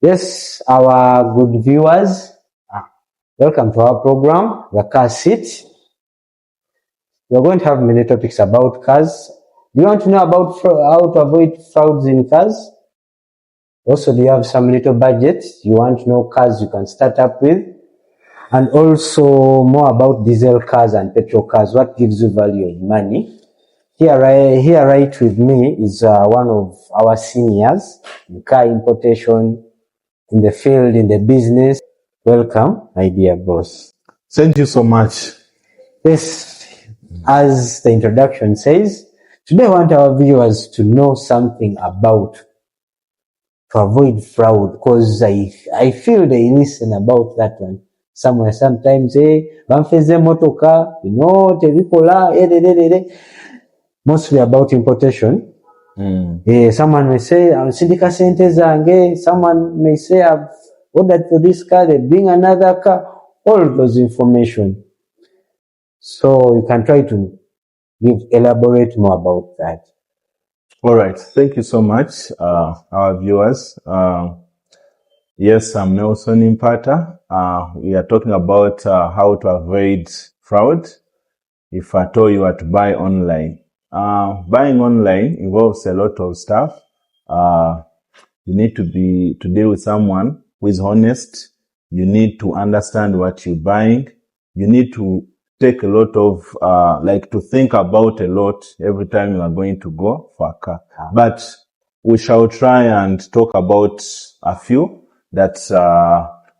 Yes, our good viewers, welcome to our program, The Car Seat. We're going to have many topics about cars. Do you want to know about how to avoid frauds in cars? Also, do you have some little budget? You want to know cars you can start up with? And also more about diesel cars and petrol cars. What gives you value in money? Here right with me is one of our seniors in car importation, in the field, in the business. Welcome, my dear boss. Thank you so much. Yes, as the introduction says, today I want our viewers to know something about to avoid fraud, because I feel they listen about that one. Somewhere sometimes, banfeze motoka, tebikola, mostly about importation. Someone may say, sindika sente zange. Someone may say, I've ordered for this car, they bring another car. All of those information. So you can try to elaborate more about that. All right. Thank you so much, our viewers. Yes, I'm Nelson Impata. We are talking about how to avoid fraud if at all you are to buy online. Buying online involves a lot of stuff. You need to deal with someone who is honest. You need to understand what you're buying. You need to take a lot of, to think about a lot every time you are going to go for a car. But we shall try and talk about a few that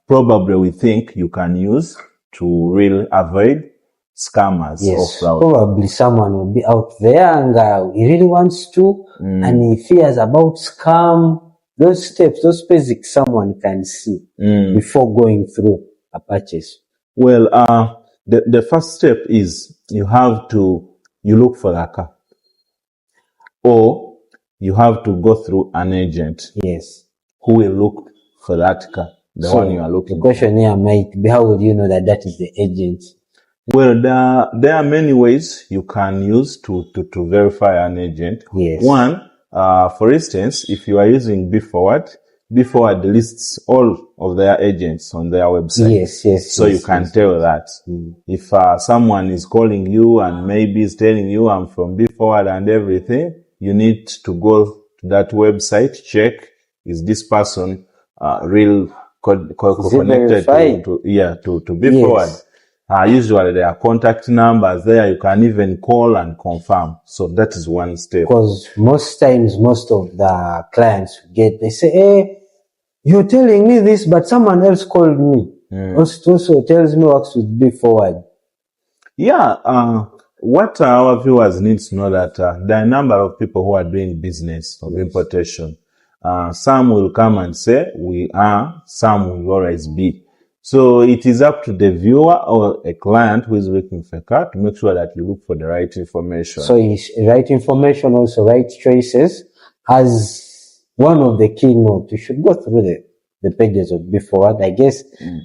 probably we think you can use to really avoid scammers or fraud. Probably someone will be out there and he really wants to, and he fears about scam. Those steps, those basics, someone can see before going through a purchase. Well, the first step is you look for a car, or you have to go through an agent. Yes. Who will look for that car, the one you are looking for. The question here might be, how would you know that is the agent? Well, there are many ways you can use to verify an agent. Yes. One, for instance, if you are using BeForward lists all of their agents on their website. Yes. So you can tell that. If someone is calling you and maybe is telling you I'm from BeForward and everything, you need to go to that website, check, is this person real connected to BeForward? Yes. Usually there are contact numbers there. You can even call and confirm. So that is one step. Because most times, most of the clients they say, hey, you're telling me this, but someone else called me. Also tells me works with BeForward. Yeah. What our viewers need to know that there are a number of people who are doing business of importation. Some will come and say we are, some will always be. So it is up to the viewer or a client who is looking for a car to make sure that you look for the right information. So right information, also right choices, as one of the keynote. You should go through the pages of BeForward. I guess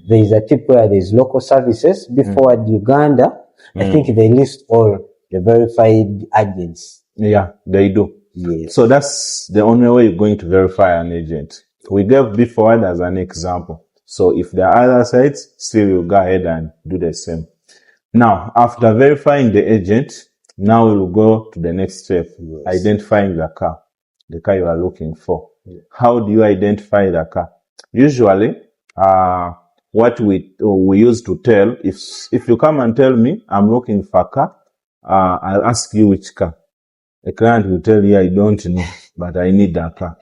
there is a tip where there is local services. BeForward Uganda, I think they list all the verified agents. Yeah, they do. Yes. So that's the only way you're going to verify an agent. We gave BeForward as an example. So if there are other sites, still you go ahead and do the same. Now, after verifying the agent, now we'll go to the next step, identifying the car you are looking for. How do you identify the car? Usually, what we use to tell, if you come and tell me, I'm looking for a car, I'll ask you which car. A client will tell you, I don't know, but I need that car.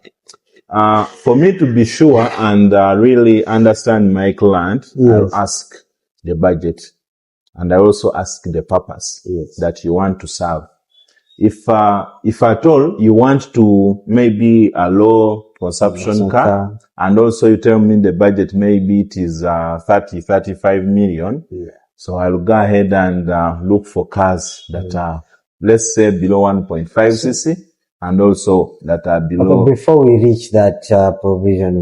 For me to be sure and really understand my client, I'll ask the budget, and I also ask the purpose that you want to serve. If at all you want to maybe a low consumption car, and also you tell me the budget maybe it is 35 million, so I'll go ahead and look for cars that are, let's say, below 1.5 cc. And also that are below. But before we reach that provision,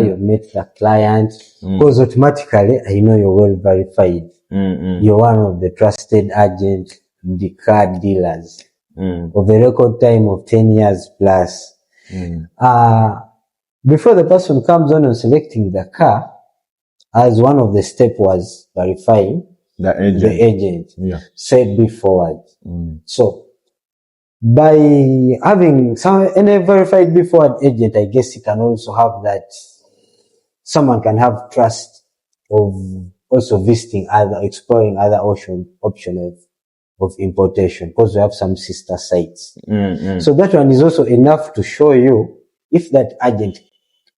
you meet the client, because automatically I know you're well verified. You're one of the trusted agents, the car dealers, of a record time of 10 years plus. before the person comes on and selecting the car, as one of the steps was verifying The agent. the agent, Yeah. said be forward. Mm. So by having any verified be forward agent, I guess you can also have that someone can have trust of also visiting exploring other option of importation, because we have some sister sites. So that one is also enough to show you if that agent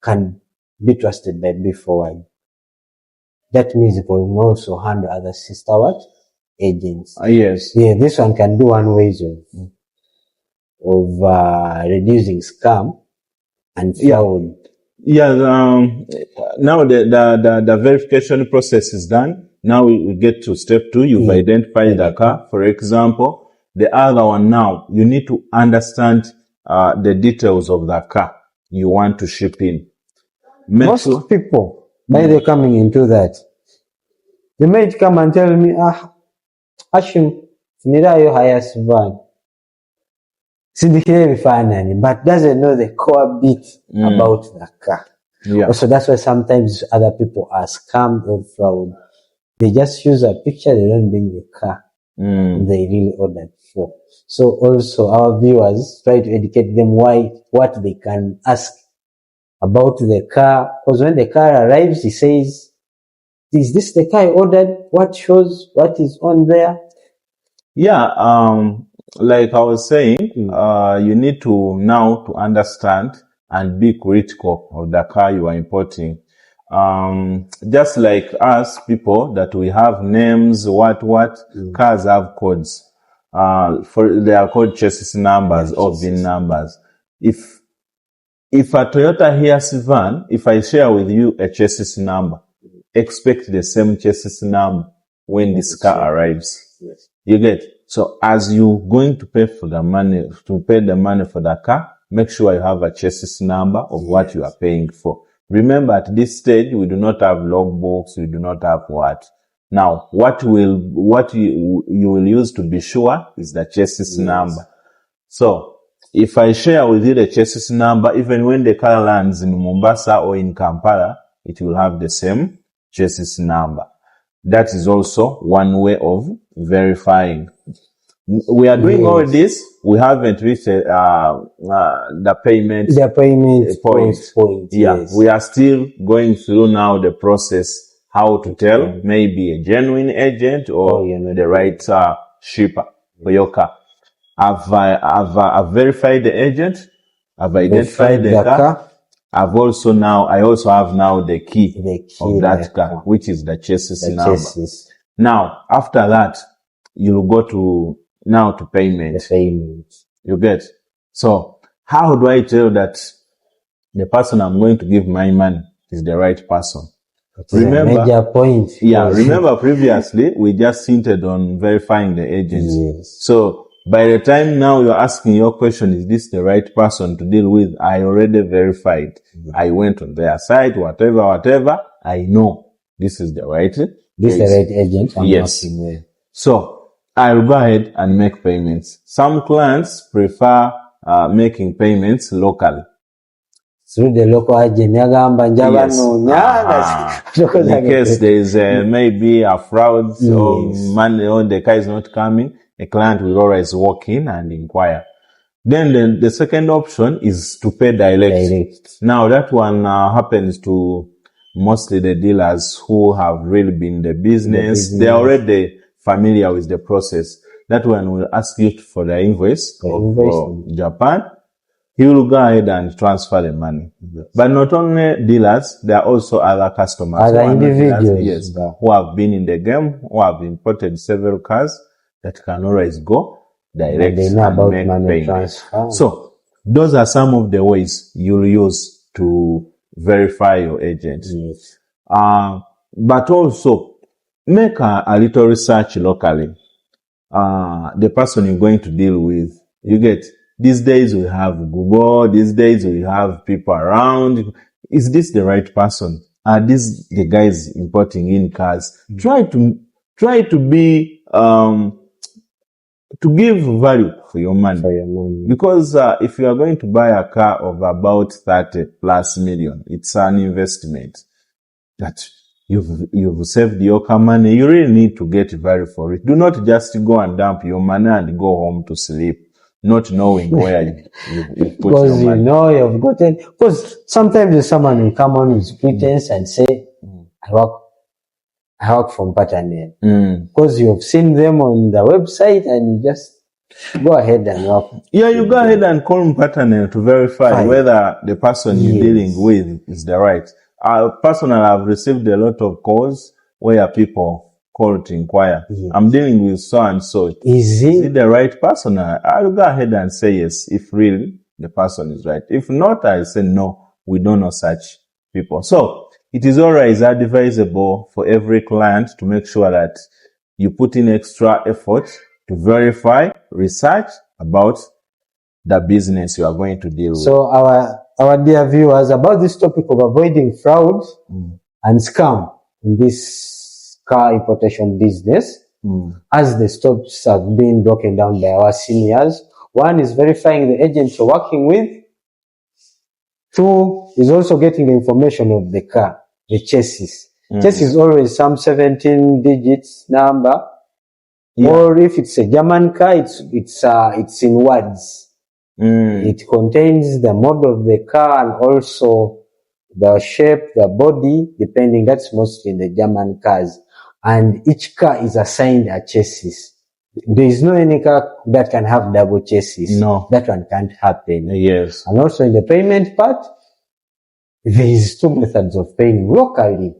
can be trusted by be forward. That means it will also handle other sister agents. Yes. Yeah, this one can be one way of reducing scam and fraud. Yeah. Now the verification process is done. Now we get to step 2. You've identified the car. For example, the other one now, you need to understand the details of the car you want to ship in. Most people, by they coming into that, they might come and tell me, Hashim, nirayo highest van. Sindikile bifanani, but doesn't know the core bit about the car. Yeah. Also, that's why sometimes other people are scammed or fraud. They just use a picture, they don't bring the car they really ordered for. So also our viewers try to educate them what they can ask about the car. Because when the car arrives, he says, is this the car I ordered? What shows? What is on there? Yeah. Like I was saying, you need to now to understand and be critical of the car you are importing. Just like us people that we have names, cars have codes. They are called chassis numbers or VIN numbers. If a Toyota Hiace van, if I share with you a chassis number, expect the same chassis number when this car arrives. Yes. You get? So as you're going to pay the money for the car, make sure you have a chassis number of what you are paying for. Remember, at this stage, we do not have logbooks, we do not have what. Now, what you will use to be sure is the chassis number. So, if I share with you the chassis number, even when the car lands in Mombasa or in Kampala, it will have the same chassis number. That is also one way of verifying. We are doing all this. We haven't reached the payment point. Yeah, yes. We are still going through now the process how to tell maybe a genuine agent or the right shipper for your car. I've verified the agent. I've identified the car. I also have now the key of that car, which is the chassis number. Now, after that, you'll go to payment. The payment. You get? So, how do I tell that the person I'm going to give my money is the right person? Remember, major point. Yeah, remember previously, we just hinted on verifying the agents. Yes. So, by the time now you're asking your question, is this the right person to deal with? I already verified. I went on their site, whatever. I know this is the right agent. Yes. So, I'll go ahead and make payments. Some clients prefer making payments locally. Through the local agent. In case there is maybe a fraud or money or the car is not coming, a client will always walk in and inquire. Then the second option is to pay direct. Now that one happens to mostly the dealers who have really been in the business. They are already familiar with the process. That one will ask you for the invoice of Japan. He will go ahead and transfer the money. Yes. But not only dealers, there are also other customers. Other individuals. Who have been in the game, who have imported several cars that can always go direct and make money transfer. So, those are some of the ways you'll use to verify your agent. Yes. But also, make a little research locally. The person you're going to deal with. You get, these days we have Google, these days we have people around. Is this the right person? Are these the guys importing in cars? Try to be, to give value for your money. For your money. Because if you are going to buy a car of about 30 plus million, it's an investment that you've saved your car money. You really need to get value for it. Do not just go and dump your money and go home to sleep, not knowing where you put your Because you money. know you've gotten, because sometimes there's someone will come on with pretense and say, I work from Paternal. Because you've seen them on the website and you just go ahead and work. Yeah, you go ahead and call Paternal to verify Fine. whether the person you're Yes. dealing with is the right. Personally, I've received a lot of calls where people call to inquire. Yes. I'm dealing with so and so. Is Is it? it the right person? I'll go ahead and say yes, if really the person is right. If not, I'll say no, we don't know such people. So, it is always advisable for every client to make sure that you put in extra effort to verify, research about the business you are going to deal with. So our dear viewers, about this topic of avoiding fraud and scam in this car importation business, as the steps have been broken down by our seniors. One is verifying the agent you're working with. Two is also getting the information of the car, the chassis. Chassis is always some 17 digits number. Yeah. Or if it's a German car, it's in words. It contains the model of the car and also the shape, the body, depending. That's mostly in the German cars. And each car is assigned a chassis. There is no any car that can have double chassis. No. That one can't happen. Yes. And also in the payment part, there is two methods of paying locally.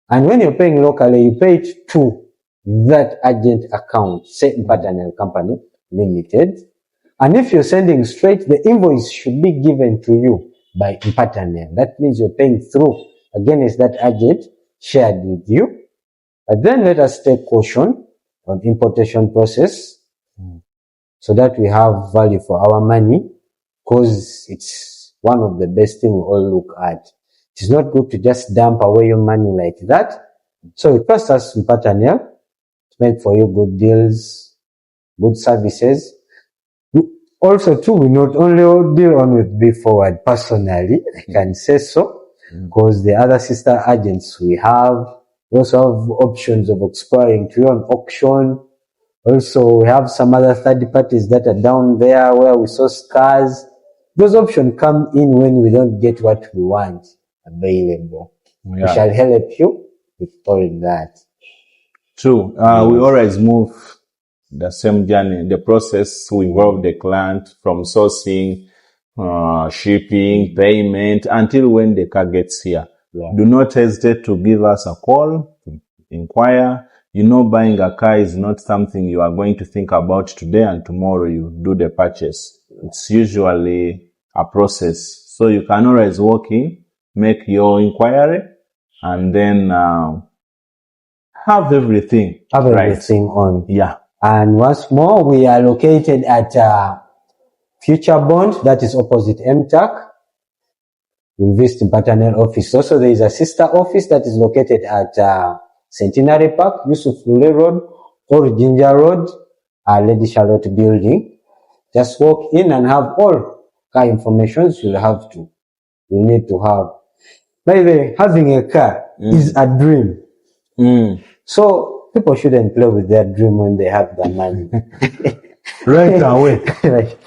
And when you're paying locally, you pay it to that agent account, say Paternal Company Limited. And if you're sending straight, the invoice should be given to you by Paternal. That means you're paying through against that agent shared with you. But then let us take caution on importation process so that we have value for our money, because it's one of the best things we all look at. It is not good to just dump away your money like that. So we trust us in Paternal to make for you good deals, good services. Also, too, we not only deal on with Be Forward personally, I can say so, because the other sister agents we also have options of exploring to you on auction. Also, we have some other third parties that are down there where we source cars. Those options come in when we don't get what we want available. We Yeah. shall help you with all that. True. We always move the same journey. The process will involve the client from sourcing, shipping, payment, until when the car gets here. Yeah. Do not hesitate to give us a call, to inquire. You know, buying a car is not something you are going to think about today and tomorrow you do the purchase. It's usually a process. So you can always walk in, make your inquiry, and then have everything. Have right. everything on. Yeah. And once more, we are located at Future Bond, that is opposite MTAC. We invest in Paternal office. Also, there is a sister office that is located at Centenary Park, Yusuf Lule Road, or Ginger Road, Lady Charlotte Building. Just walk in and have all car information you need to have. By the way, having a car is a dream. So people shouldn't play with their dream when they have the money. Right away. Right.